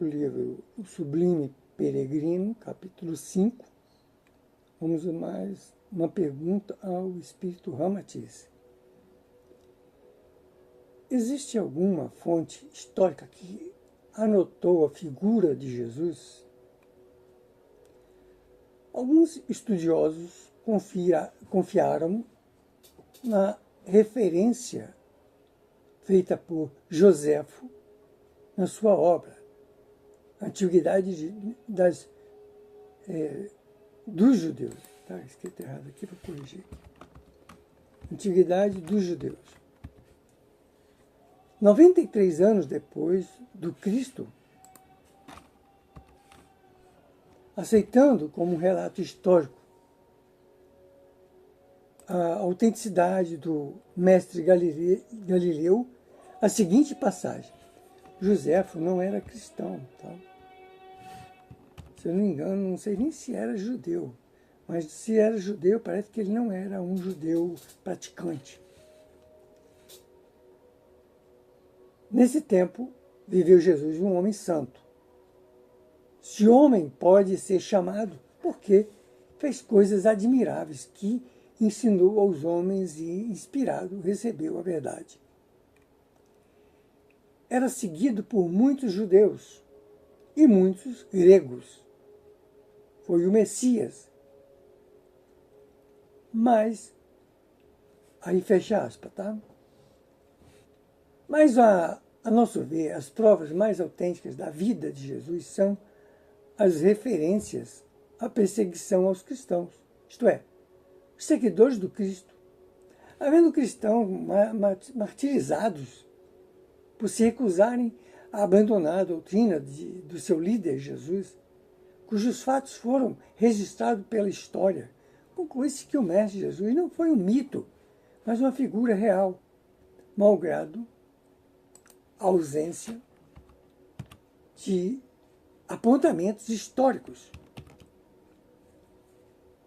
o livro O Sublime Peregrino, capítulo 5. Vamos a mais uma pergunta ao Espírito Ramatiz. Existe alguma fonte histórica que anotou a figura de Jesus? Alguns estudiosos confiaram na referência feita por Joséfo na sua obra, Antiguidade dos Judeus. Está escrito errado aqui, vou corrigir. Antiguidade dos Judeus. 93 anos depois do Cristo, aceitando como um relato histórico a autenticidade do mestre Galileu, a seguinte passagem. Joséfo não era cristão, tá? Se eu não me engano, não sei nem se era judeu, mas se era judeu, parece que ele não era um judeu praticante. Nesse tempo, viveu Jesus, um homem santo. Esse homem pode ser chamado porque fez coisas admiráveis que ensinou aos homens e, inspirado, recebeu a verdade. Era seguido por muitos judeus e muitos gregos. Foi o Messias. Mas, aí fecha aspas, tá? Mas, a nosso ver, as provas mais autênticas da vida de Jesus são as referências à perseguição aos cristãos, isto é, os seguidores do Cristo. Havendo cristãos martirizados por se recusarem a abandonar a doutrina do seu líder, Jesus, cujos fatos foram registrados pela história, conclui-se que o Mestre Jesus não foi um mito, mas uma figura real, malgrado a ausência de apontamentos históricos.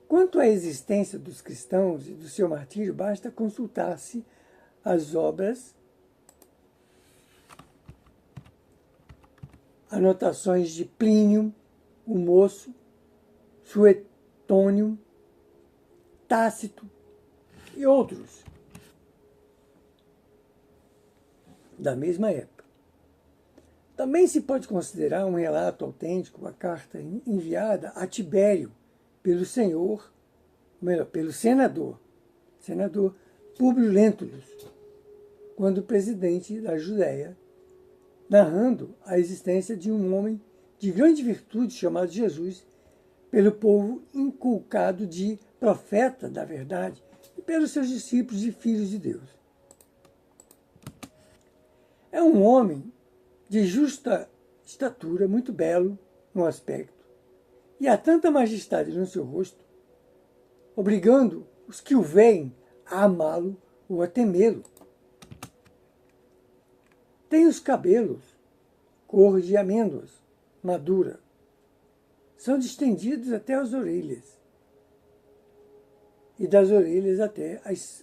Quanto à existência dos cristãos e do seu martírio, basta consultar-se as obras, anotações de Plínio, o Moço, Suetônio, Tácito e outros da mesma época. Também se pode considerar um relato autêntico a carta enviada a Tibério pelo senador Públio Lentulus, quando presidente da Judéia, narrando a existência de um homem de grande virtude chamado Jesus, pelo povo inculcado de profeta da verdade e pelos seus discípulos e filhos de Deus. É um homem de justa estatura, muito belo no aspecto, e há tanta majestade no seu rosto, obrigando os que o veem a amá-lo ou a temê-lo. Tem os cabelos cor de amêndoas madura, são distendidos até as orelhas, e das orelhas até as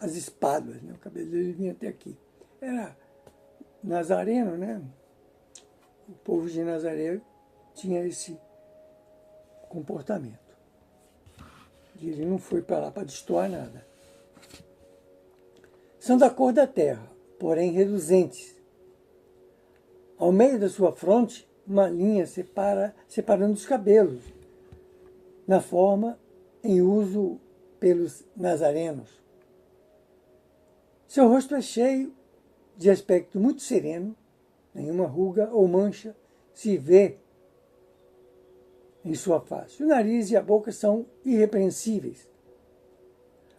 espáduas, né? O cabelo dele vinha até aqui. Era nazareno, né? O povo de Nazaré tinha esse comportamento. E ele não foi para lá para destoar nada. São da cor da terra, porém reluzentes. Ao meio da sua fronte, uma linha separando os cabelos, na forma em uso pelos nazarenos. Seu rosto é cheio de aspecto muito sereno, nenhuma ruga ou mancha se vê em sua face. O nariz e a boca são irrepreensíveis.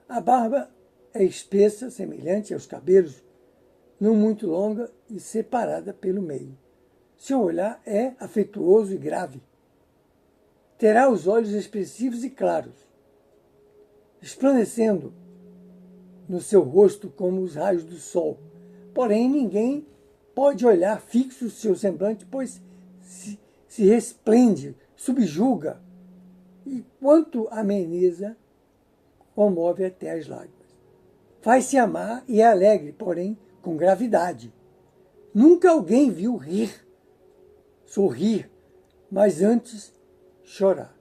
A barba é espessa, semelhante aos cabelos, não muito longa e separada pelo meio. Seu olhar é afetuoso e grave. Terá os olhos expressivos e claros, resplandecendo no seu rosto como os raios do sol. Porém, ninguém pode olhar fixo o seu semblante, pois se resplende, subjuga, e quanto ameniza, comove até as lágrimas. Faz-se amar e é alegre, porém com gravidade. Nunca alguém viu rir sorrir, mas antes chorar.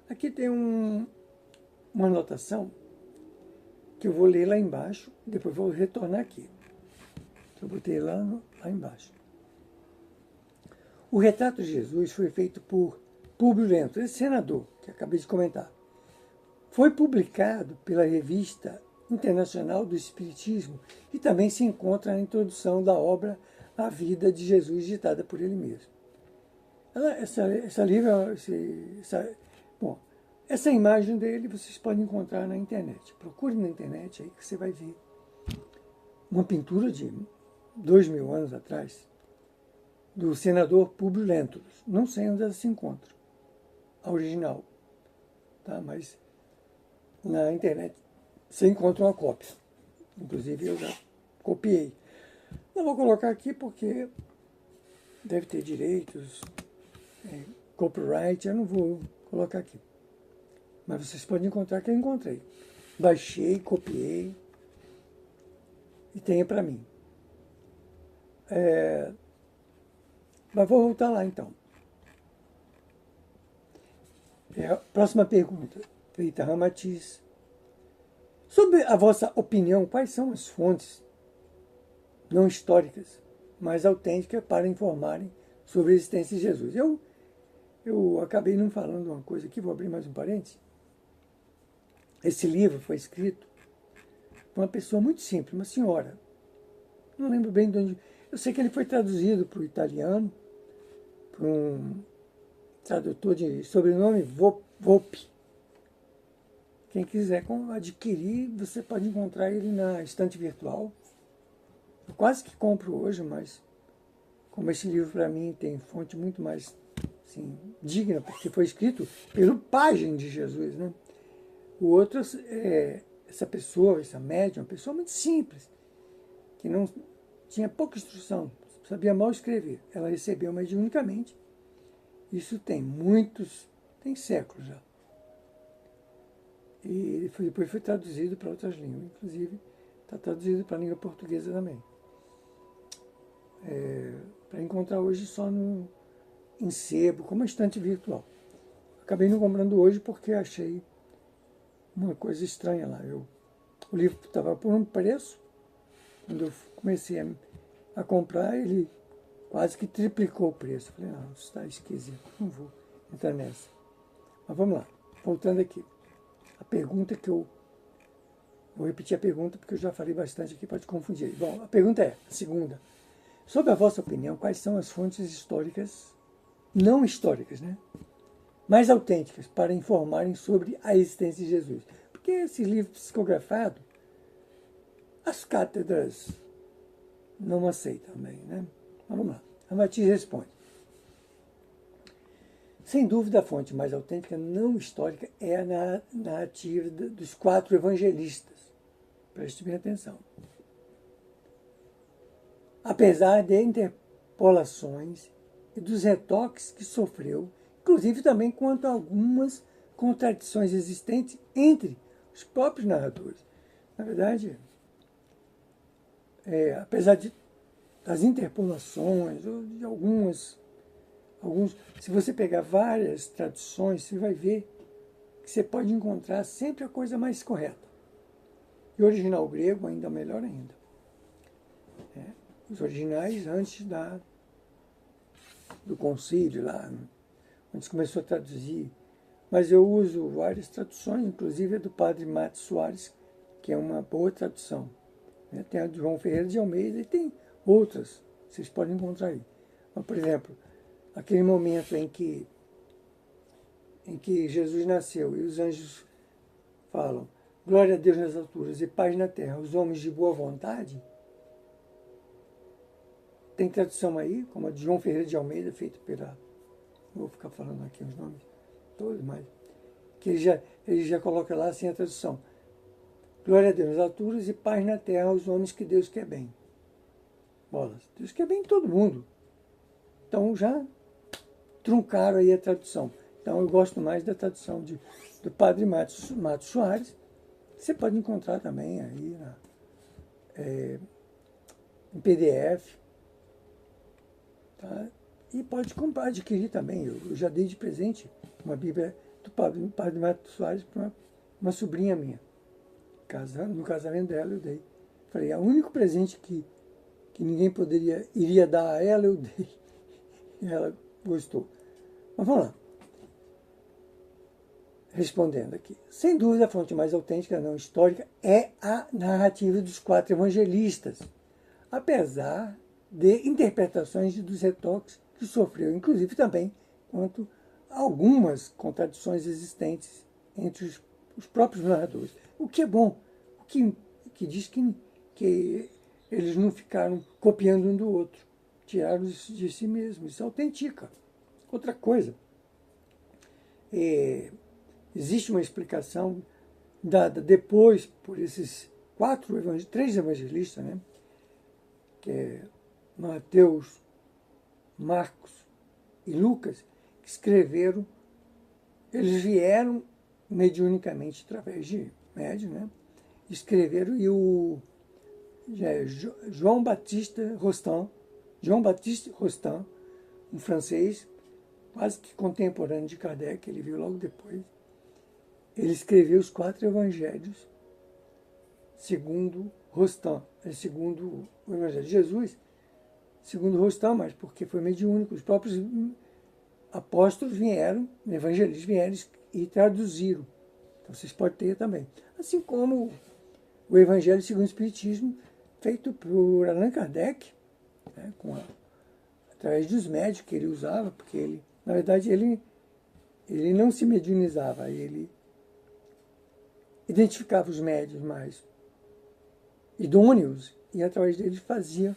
Aqui tem uma anotação que eu vou ler lá embaixo, depois vou retornar aqui. Eu botei lá embaixo. O retrato de Jesus foi feito por Públio Lentulus, esse senador que acabei de comentar. Foi publicado pela Revista Internacional do Espiritismo e também se encontra na introdução da obra A Vida de Jesus, ditada por ele mesmo. Essa imagem dele vocês podem encontrar na internet. Procure na internet aí que você vai ver uma pintura de 2000 anos atrás do senador Públio Lentulus. Não sei onde ela se encontra, a original, tá? Mas na internet você encontra uma cópia. Inclusive eu já copiei. Não vou colocar aqui porque deve ter direitos, copyright, eu não vou colocar aqui. Mas vocês podem encontrar que eu encontrei. Baixei, copiei e tenha para mim. Mas vou voltar lá então. Próxima pergunta, feita a Ramatiz. Sobre a vossa opinião, quais são as fontes não históricas mais autênticas para informarem sobre a existência de Jesus? Eu acabei não falando uma coisa aqui, vou abrir mais um parênteses. Esse livro foi escrito por uma pessoa muito simples, uma senhora. Não lembro bem de onde. Eu sei que ele foi traduzido para o italiano, por um tradutor de sobrenome Volpi. Quem quiser adquirir, você pode encontrar ele na estante virtual. Eu quase que compro hoje, mas como esse livro para mim tem fonte muito mais assim, digna, porque foi escrito pelo pajem de Jesus, né? O outro essa pessoa, essa médium, uma pessoa muito simples, que não tinha pouca instrução, sabia mal escrever. Ela recebeu mediunicamente. Isso tem séculos já. E depois foi traduzido para outras línguas, inclusive está traduzido para a língua portuguesa também. Para encontrar hoje só em sebo, como estante virtual. Acabei não comprando hoje porque achei uma coisa estranha lá. O livro estava por um preço, quando eu comecei a comprar, ele quase que triplicou o preço. Falei, não, isso está esquisito, não vou entrar nessa. Mas vamos lá, voltando aqui. A pergunta que eu... Vou repetir a pergunta porque eu já falei bastante aqui, pode confundir. Bom, a pergunta é, a segunda. Sob a vossa opinião, quais são as fontes históricas, não históricas, né? Mais autênticas para informarem sobre a existência de Jesus? Porque esse livro psicografado, as cátedras não aceitam também, né? Mas vamos lá. A Matiz responde. Sem dúvida, a fonte mais autêntica não histórica é a narrativa dos 4 evangelistas. Preste bem atenção. Apesar de interpolações e dos retoques que sofreu, inclusive também quanto a algumas contradições existentes entre os próprios narradores. Na verdade, apesar das interpolações, ou de alguns, se você pegar várias traduções, você vai ver que você pode encontrar sempre a coisa mais correta. E o original grego ainda melhor ainda. Os originais antes do concílio lá, onde se começou a traduzir. Mas eu uso várias traduções, inclusive a do padre Matos Soares, que é uma boa tradução. Tem a de João Ferreira de Almeida e tem outras, vocês podem encontrar aí. Mas, por exemplo, aquele momento em que Jesus nasceu e os anjos falam glória a Deus nas alturas e paz na terra, os homens de boa vontade, tem tradução aí, como a de João Ferreira de Almeida, feita pela... Não vou ficar falando aqui os nomes todos, mas... que ele já coloca lá assim a tradução. Glória a Deus nas alturas e paz na terra aos homens que Deus quer bem. Bolas, Deus quer bem todo mundo. Então já truncaram aí a tradução. Então eu gosto mais da tradução do padre Matos Soares. Você pode encontrar também aí em PDF. Tá? E pode comprar, adquirir também. Eu já dei de presente uma Bíblia do Padre Mato Soares para uma sobrinha minha. No casamento dela eu dei. Falei, é o único presente que ninguém iria dar a ela, eu dei. E ela gostou. Mas vamos lá. Respondendo aqui. Sem dúvida, a fonte mais autêntica, não histórica, é a narrativa dos 4 evangelistas, apesar de interpretações dos retoques que sofreu, inclusive também, quanto a algumas contradições existentes entre os próprios narradores. O que é bom, o que diz que eles não ficaram copiando um do outro, tiraram de si mesmo. Isso autentica. Outra coisa, existe uma explicação dada depois por esses 3 evangelistas, né? Que é Mateus, Marcos e Lucas, que escreveram, eles vieram mediunicamente através de médium, né? Escreveram, e o João Baptiste Rostand, um francês, quase que contemporâneo de Kardec, ele viu logo depois, ele escreveu os 4 evangelhos segundo Rostand, segundo o Evangelho de Jesus, segundo Rostand, mas porque foi mediúnico. Os próprios apóstolos vieram, evangelistas vieram e traduziram. Então vocês podem ter também. Assim como o Evangelho segundo o Espiritismo, feito por Allan Kardec, né, através dos médios que ele usava, porque ele, na verdade, ele não se mediunizava, ele identificava os médios mais idôneos e através deles fazia,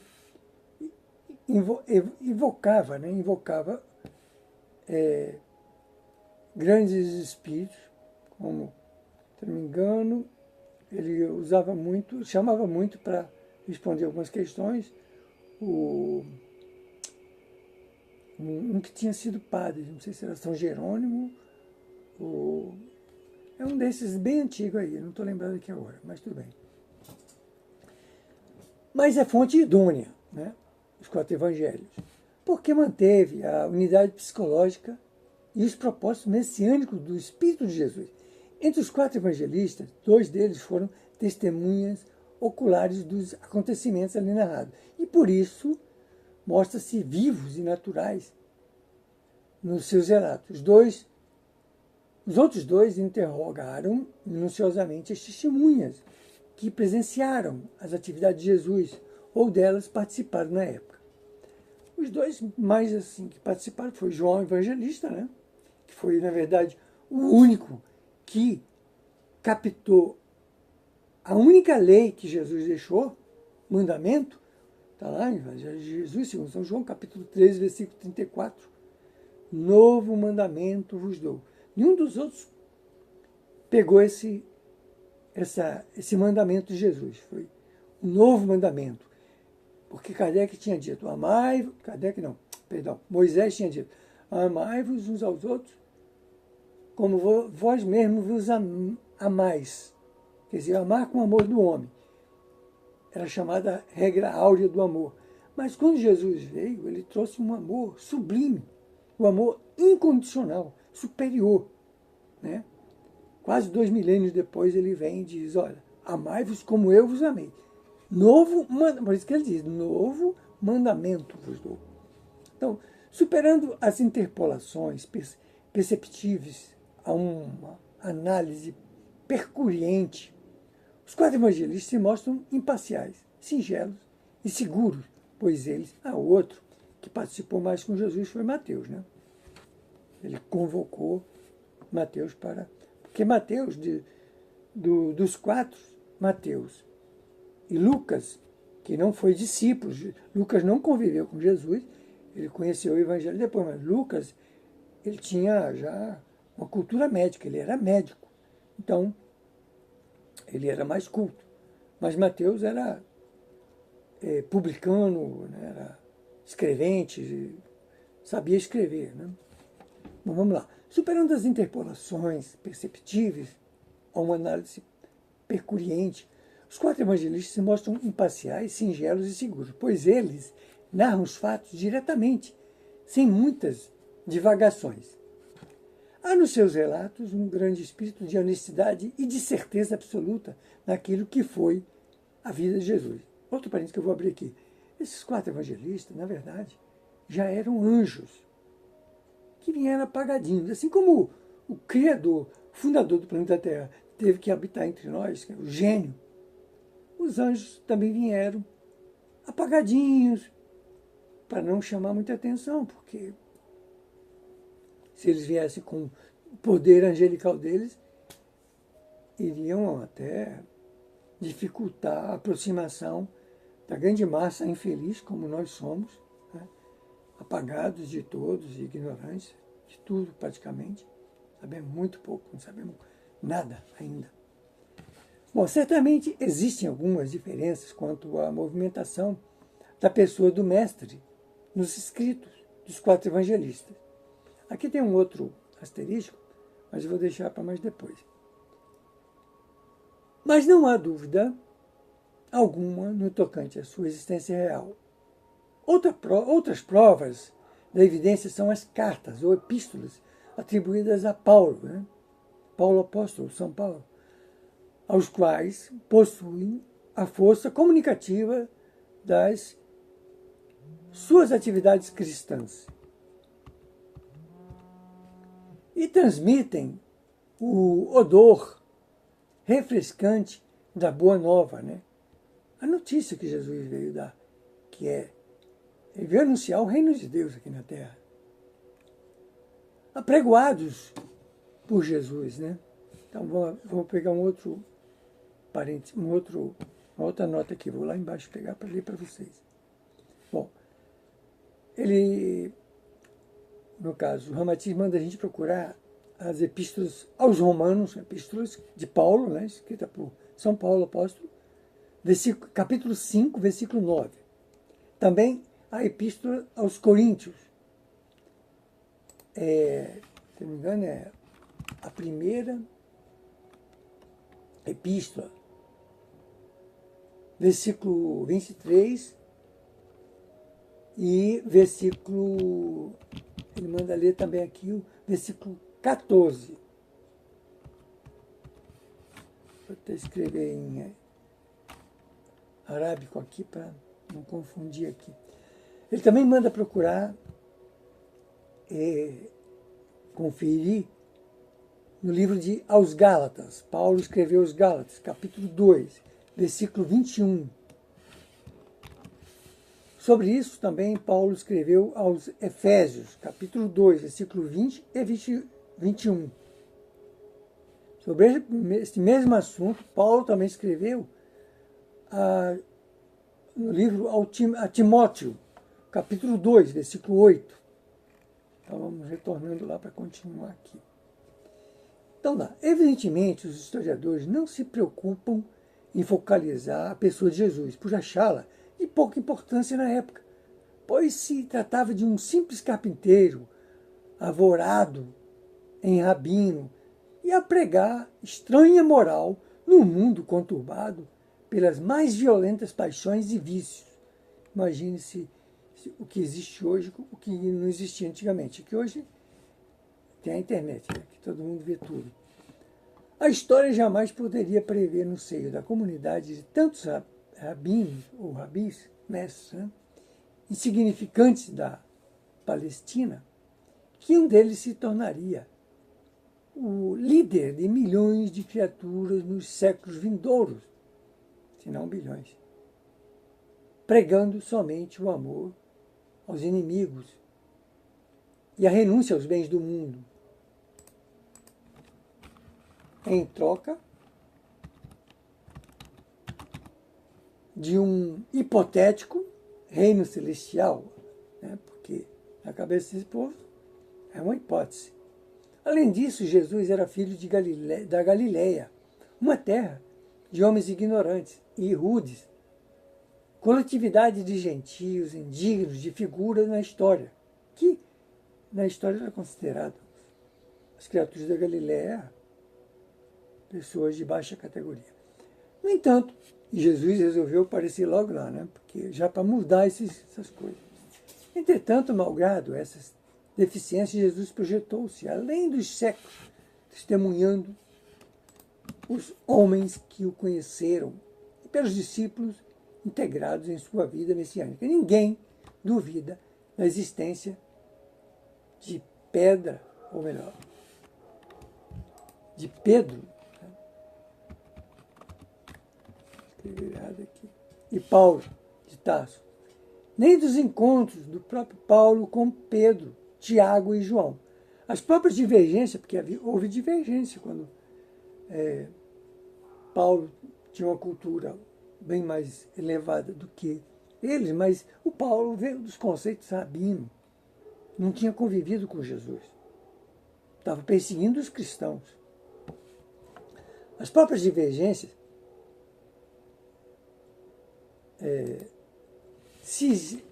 invocava grandes espíritos, como, se não me engano, ele usava muito, chamava muito para responder algumas questões, um que tinha sido padre, não sei se era São Jerônimo, é um desses bem antigo aí, não estou lembrando aqui agora, mas tudo bem. Mas é fonte idônea, né? Os 4 evangelhos, porque manteve a unidade psicológica e os propósitos messiânicos do Espírito de Jesus. Entre os 4 evangelistas, 2 deles foram testemunhas oculares dos acontecimentos ali narrados. E por isso mostra-se vivos e naturais nos seus relatos. Os outros 2 interrogaram minuciosamente as testemunhas que presenciaram as atividades de Jesus ou delas participaram na época. Os 2 mais assim que participaram foi João Evangelista, né? Que foi, na verdade, o único que captou a única lei que Jesus deixou, mandamento, está lá em Evangelho de Jesus, segundo São João, capítulo 13, versículo 34. Novo mandamento vos dou. Nenhum dos outros pegou esse mandamento de Jesus. Foi um novo mandamento. Porque Kardec tinha dito, Moisés tinha dito, amai-vos uns aos outros como vós mesmos vos amais. Quer dizer, amar com o amor do homem. Era chamada regra áurea do amor. Mas quando Jesus veio, ele trouxe um amor sublime, um amor incondicional, superior, né? Quase 2 milênios depois ele vem e diz, olha, amai-vos como eu vos amei. Por isso que ele diz, novo mandamento vos dou. Então, superando as interpolações perceptíveis a uma análise percuriente, os 4 evangelistas se mostram imparciais, singelos e seguros, pois eles, o outro que participou mais com Jesus foi Mateus, né? Ele convocou Mateus porque Mateus, dos 4, Mateus e Lucas, que não foi discípulo, Lucas não conviveu com Jesus, ele conheceu o Evangelho depois, mas Lucas, ele tinha já uma cultura médica, ele era médico, então ele era mais culto. Mas Mateus era publicano, né, era escrevente, sabia escrever, né? Bom, vamos lá. Superando as interpolações perceptíveis a uma análise percuriente, os 4 evangelistas se mostram imparciais, singelos e seguros, pois eles narram os fatos diretamente, sem muitas divagações. Há nos seus relatos um grande espírito de honestidade e de certeza absoluta naquilo que foi a vida de Jesus. Outro parênteses que eu vou abrir aqui. Esses 4 evangelistas, na verdade, já eram anjos que vieram apagadinhos. Assim como o Criador, o fundador do planeta Terra, teve que habitar entre nós, que é o gênio, os anjos também vieram apagadinhos, para não chamar muita atenção, porque se eles viessem com o poder angelical deles, iriam até dificultar a aproximação da grande massa infeliz, como nós somos, né? Apagados de todos, ignorantes de tudo praticamente. Sabemos muito pouco, não sabemos nada ainda. Bom, certamente existem algumas diferenças quanto à movimentação da pessoa do mestre nos escritos dos 4 evangelistas. Aqui tem um outro asterisco, mas eu vou deixar para mais depois. Mas não há dúvida alguma no tocante à sua existência real. Outras provas da evidência são as cartas ou epístolas atribuídas a Paulo, né? Paulo apóstolo, São Paulo, aos quais possuem a força comunicativa das suas atividades cristãs. E transmitem o odor refrescante da boa nova, né? A notícia que Jesus veio dar, que é, ele veio anunciar o reino de Deus aqui na terra. Apregoados por Jesus, né? Então vou pegar um outro parênteses, uma outra nota aqui, vou lá embaixo pegar para ler para vocês. Bom, ele, no caso, o Ramatiz manda a gente procurar as epístolas aos Romanos, epístolas de Paulo, né, escrita por São Paulo apóstolo, capítulo 5, versículo 9. Também a epístola aos Coríntios. Se não me engano, é a primeira epístola, versículo 23 e versículo, ele manda ler também aqui o versículo 14. Vou até escrever em arábico aqui para não confundir aqui. Ele também manda procurar conferir no livro de Aos Gálatas. Paulo escreveu aos Gálatas, capítulo 2, versículo 21. Sobre isso também Paulo escreveu aos Efésios, capítulo 2, versículo 20 e 21. Sobre esse mesmo assunto, Paulo também escreveu no livro a Timóteo, capítulo 2, versículo 8. Então vamos retornando lá para continuar aqui. Então, evidentemente, os historiadores não se preocupam em focalizar a pessoa de Jesus, por achá-la de pouca importância na época, pois se tratava de um simples carpinteiro, avorado em rabino, e a pregar estranha moral num mundo conturbado pelas mais violentas paixões e vícios. Imagine-se o que existe hoje, o que não existia antigamente, que hoje tem a internet, né, que todo mundo vê tudo. A história jamais poderia prever no seio da comunidade de tantos rabinos, ou rabis, mestres, né, insignificantes da Palestina, que um deles se tornaria o líder de milhões de criaturas nos séculos vindouros, se não bilhões, pregando somente o amor aos inimigos e a renúncia aos bens do mundo, em troca de um hipotético reino celestial, né? Porque na cabeça desse povo é uma hipótese. Além disso, Jesus era filho da Galileia, uma terra de homens ignorantes e rudes, coletividade de gentios indignos de figuras na história, que na história era considerado as criaturas da Galileia pessoas de baixa categoria. No entanto, Jesus resolveu aparecer logo lá, né? Porque já para mudar essas coisas. Entretanto, malgrado essas deficiências, Jesus projetou-se além dos séculos, testemunhando os homens que o conheceram e pelos discípulos integrados em sua vida messiânica. Ninguém duvida da existência de pedra, ou melhor, de Pedro, escrevi errado aqui, e Paulo de Tarso, nem dos encontros do próprio Paulo com Pedro, Tiago e João. As próprias divergências, porque houve divergência quando Paulo tinha uma cultura bem mais elevada do que eles, mas o Paulo veio dos conceitos rabinos, não tinha convivido com Jesus, estava perseguindo os cristãos. As próprias divergências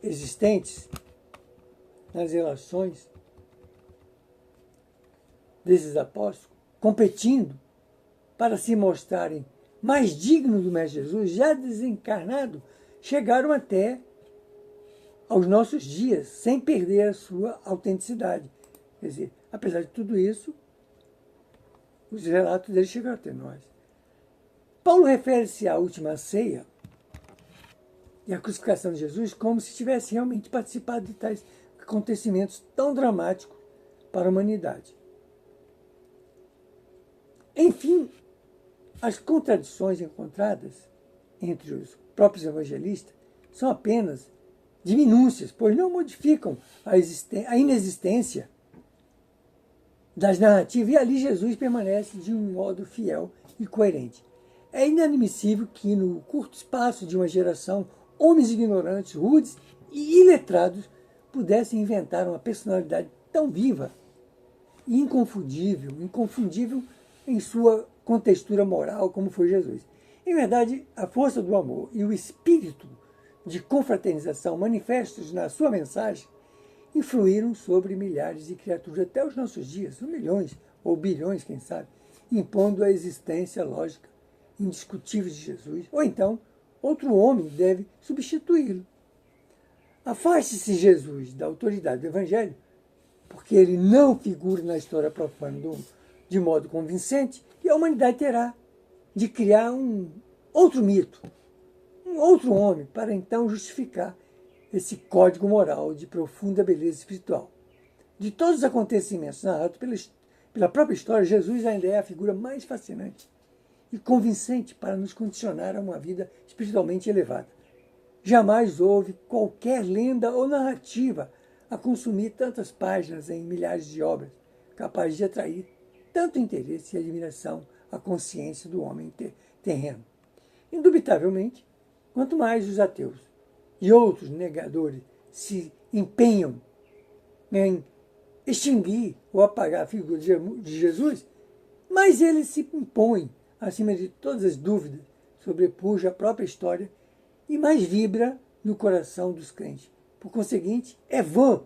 existentes nas relações desses apóstolos, competindo para se mostrarem mais dignos do Mestre Jesus, já desencarnado, chegaram até aos nossos dias, sem perder a sua autenticidade. Quer dizer, apesar de tudo isso, os relatos deles chegaram até nós. Paulo refere-se à última ceia e à crucificação de Jesus como se tivesse realmente participado de tais acontecimentos tão dramáticos para a humanidade. Enfim, as contradições encontradas entre os próprios evangelistas são apenas diminúcias, pois não modificam a inexistência das narrativas, e ali Jesus permanece de um modo fiel e coerente. É inadmissível que, no curto espaço de uma geração, homens ignorantes, rudes e iletrados pudessem inventar uma personalidade tão viva e inconfundível em sua contextura moral como foi Jesus. Em verdade, a força do amor e o espírito de confraternização manifestos na sua mensagem influíram sobre milhares de criaturas até os nossos dias, milhões ou bilhões, quem sabe, impondo a existência lógica indiscutível de Jesus, ou então outro homem deve substituí-lo. Afaste-se Jesus da autoridade do Evangelho, porque ele não figura na história profana de modo convincente, e a humanidade terá de criar um outro mito, um outro homem, para então justificar esse código moral de profunda beleza espiritual. De todos os acontecimentos narrados pela própria história, Jesus ainda é a figura mais fascinante e convincente para nos condicionar a uma vida espiritualmente elevada. Jamais houve qualquer lenda ou narrativa a consumir tantas páginas em milhares de obras, capaz de atrair tanto interesse e admiração à consciência do homem terreno. Indubitavelmente, quanto mais os ateus e outros negadores se empenham em extinguir ou apagar a figura de Jesus, mais ele se impõe acima de todas as dúvidas, sobrepuja a própria história e mais vibra no coração dos crentes. Por conseguinte, é vã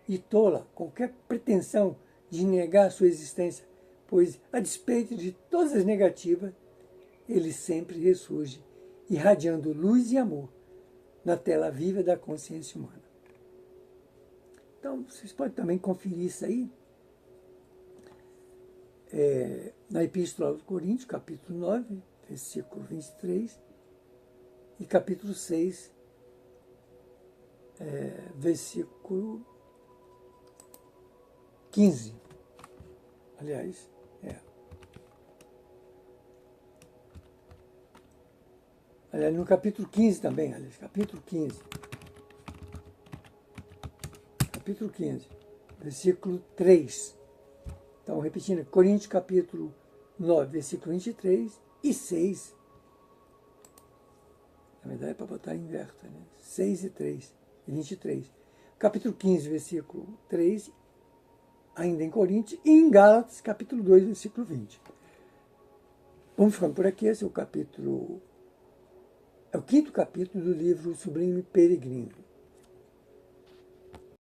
e tola qualquer pretensão de negar sua existência, pois, a despeito de todas as negativas, ele sempre ressurge, irradiando luz e amor na tela viva da consciência humana. Então, vocês podem também conferir isso aí na Epístola aos Coríntios, capítulo 9, versículo 23, e capítulo 6, versículo 15. Aliás, no capítulo 15 também, capítulo 15, versículo 3. Então, repetindo, Coríntios capítulo 9, versículo 23 e 6. Na verdade é para botar inverta, né? 6 e 3, 23. Capítulo 15, versículo 3, ainda em Coríntios, e em Gálatas, capítulo 2, versículo 20. Vamos ficando por aqui, esse é o quinto capítulo do livro Sublime Peregrino.